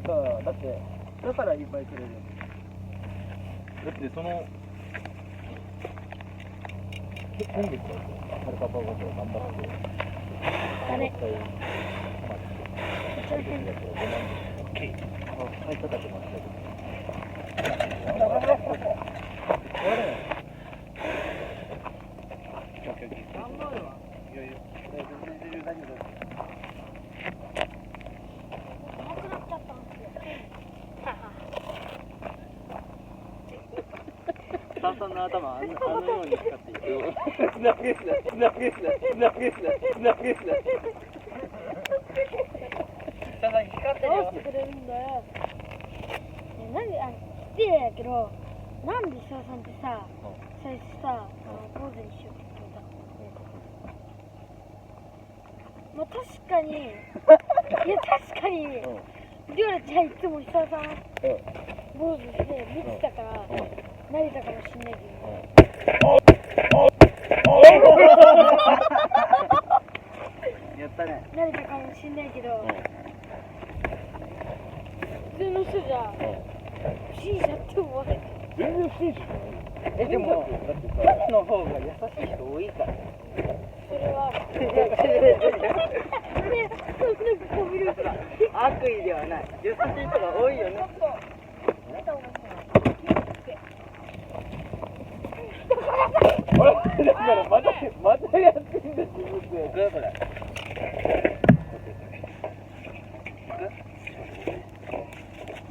だってだからいっぱいくれる。だってその今月ははるかパパが頑張ってあれはい叩きましたけど。さんさんの頭あのように使っていく。どうしてくれるんだよ。なんで失礼やけど、なんで翔さんってさ、最初さ、坊主にしようって決めたの？まあ確かに、いや確かに、りょうらちゃんいつも久さん坊主して見てたから、慣れたかもしんないけど。やったね。慣れたかもしんないけど、普通の人じゃ不審者って思われる。全然不審者。でも彼の方が優しい人多いから。それはそれなんかこう見るから。悪意ではない。優しい人が多いよね。だからまたやってんだ自分で。これ。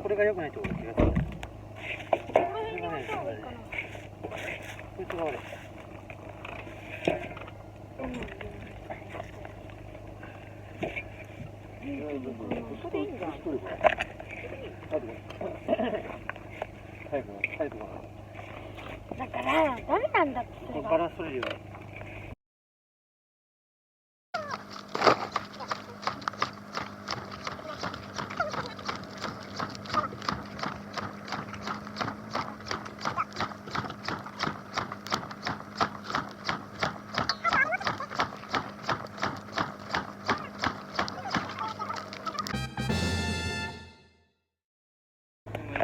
これが良くないってことですよ。こいつが悪い。それいいんじゃん。だからダメなんだってそれが。バランス取れるよ。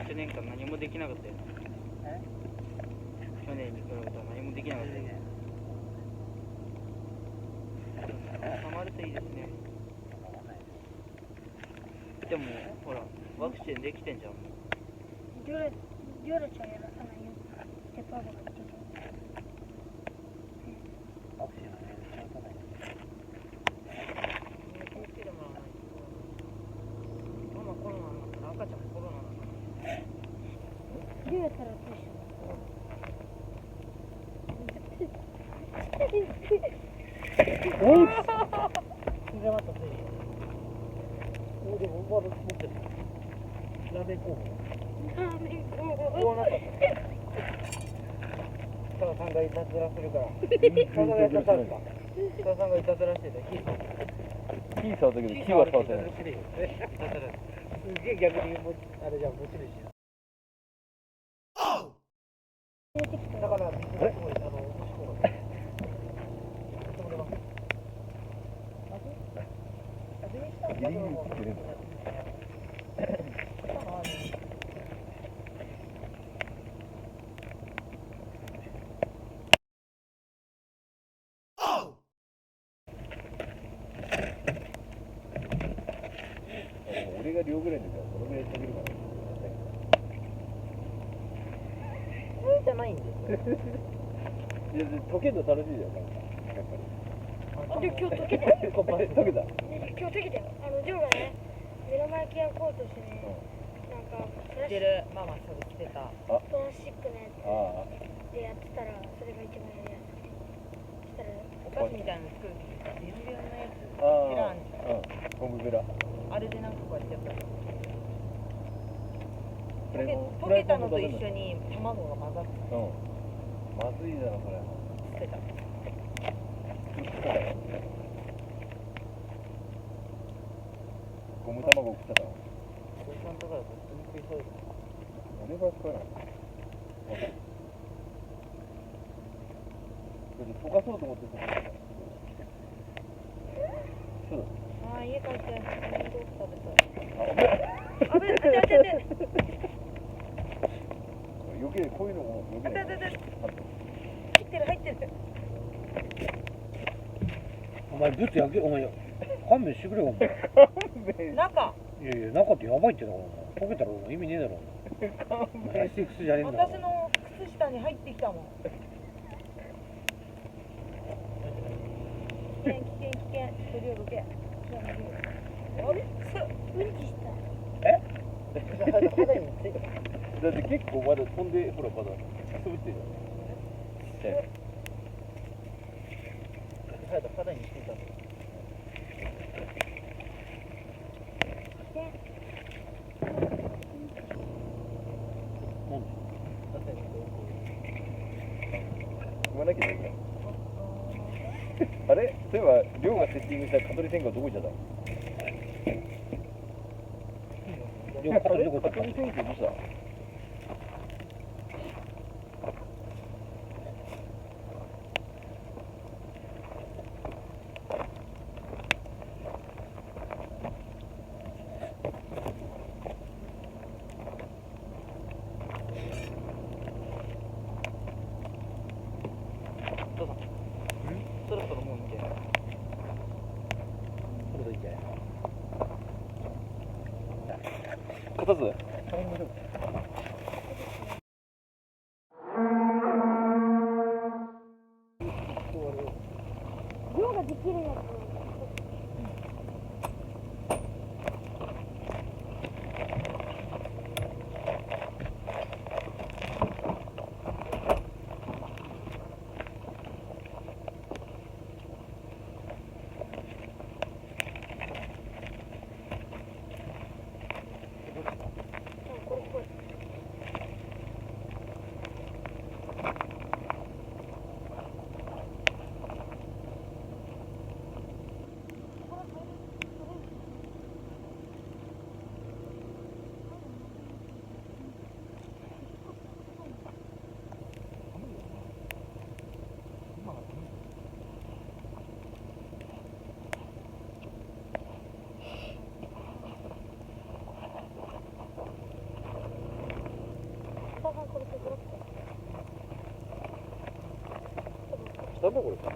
1年間何もできなかったよ。去年に比べたら何もできなかったよ。収まるといいですね。でもほらワクチンできてんじゃん。りょうらちゃんやらさないよってパパが言ってた。ワクチンはね、仕方ない。ママコロナになったら赤ちゃんもコロナだから。りょうやったらどうしよう。じゃあまたぜひ。でもまだ持ってる。ラーメン候補。こうなった。タカさんがいたずらするから。タカがやったらタカさんがいたずらしてた。キー触ったけどキーは触ってない。すげえ逆にあれじゃん、持ち主や。だから、すごい、ギリギリ切ってるんだ。俺が両ぐらいの時はこのぐらい下げるから。じゃないんで。いや、溶けるの楽しいじゃん、やっぱり。で今日溶けたよ。溶けた。今日溶けたよ。ジョーがね、目玉焼き焼こうとしてね、なんかプラスチッママそれしてた。クのやつでやってたら、それが一番やりやすい。そしたら、お菓子みたいなの作る時さ、ビュンビュンのやつ。ゴムベラ。あれでなんかこうやってやったら。溶けたのと一緒に卵が混ざってた。まずいだろ、それ。捨てた。ゴム卵食ってたの。おじさんとかだと普通に食いそうです。俺は使わない。溶かそうと思ってそこに。そうだ。ああ、家帰って、豆腐食べたい。食べる余計こういうのも余計。入ってる。お前ブツ焼け、お前勘弁してくれよお前。中。いやいや中ってやばいってだからお前。溶けたらお前意味ねえだろお前。ラスティックスじゃねえんだから。私の靴下に入ってきたもん。危険。とりあえずどけ。あれ？うんちしたえ？だって結構まだ飛んで、ほらまだくすぶってるじゃん。肌にしてたの。言わなきゃいけない。あれそういえば、亮がセッティングした蚊取り線香どこ行っちゃった両方どこ行った蚊取り線香どうしたそろそろもういいんじゃない？そろそろいいんじゃない？片付量ができるやつ。なんだこれ